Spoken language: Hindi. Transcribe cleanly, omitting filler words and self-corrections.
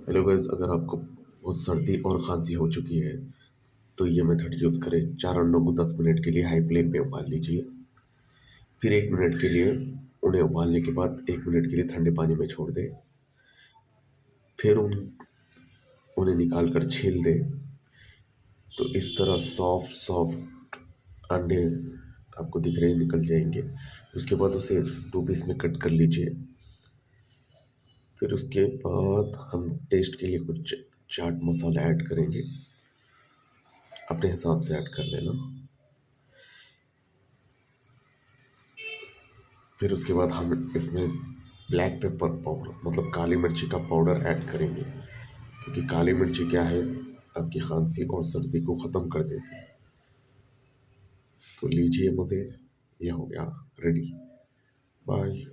हेलो गाइस, अगर आपको बहुत सर्दी और खांसी हो चुकी है तो ये मेथड यूज़ करें। 4 अंडों को 10 मिनट के लिए हाई फ्लेम पे उबाल लीजिए। फिर 1 मिनट के लिए उन्हें उबालने के बाद 1 मिनट के लिए ठंडे पानी में छोड़ दें। फिर उन्हें निकाल कर छील दें। तो इस तरह सॉफ्ट सॉफ्ट अंडे आपको दिख रहे निकल जाएंगे। उसके बाद उसे 2 पीस में कट कर लीजिए। फिर उसके बाद हम टेस्ट के लिए कुछ चाट मसाला ऐड करेंगे, अपने हिसाब से ऐड कर लेना। फिर उसके बाद हम इसमें ब्लैक पेपर पाउडर मतलब काली मिर्ची का पाउडर ऐड करेंगे, क्योंकि काली मिर्ची क्या है, आपकी खांसी और सर्दी को ख़त्म कर देती है। तो लीजिए मज़े, ये हो गया रेडी। बाय।